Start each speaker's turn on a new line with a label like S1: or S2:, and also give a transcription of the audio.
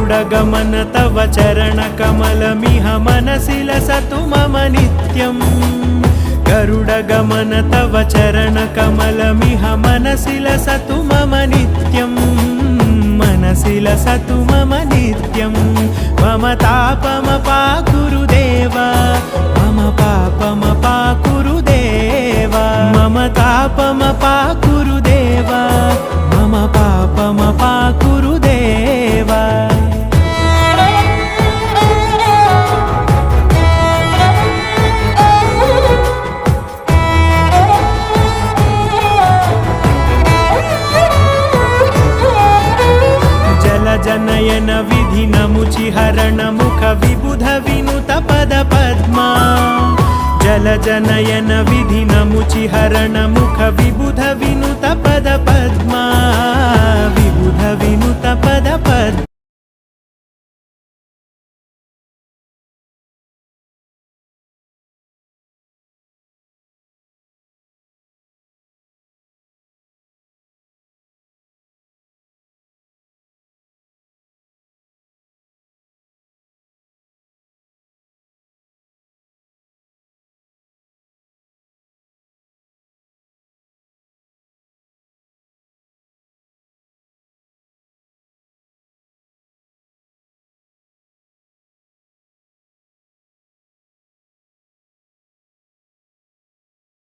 S1: गरुडगमन तव चरणकमलमिह मनसि लसतु मम नित्यम् गरुडगमन तव चरणकमलमिह मनसि लसतु मम नित्यम् मनसि लसतु मम नित्यम् मम तापमपाकुरु देव मम पापमपाकुरु देव मम तापमपाकुरु देव मम पापमपाकुरु देव जनयन विधिनमुचिहरण मुख विबुध विनुत पद पद्मा जल जनयन विधिनमुचिहरण मुख विबुध विनुत पद पद्मा विबुध विनुत पद पद्मा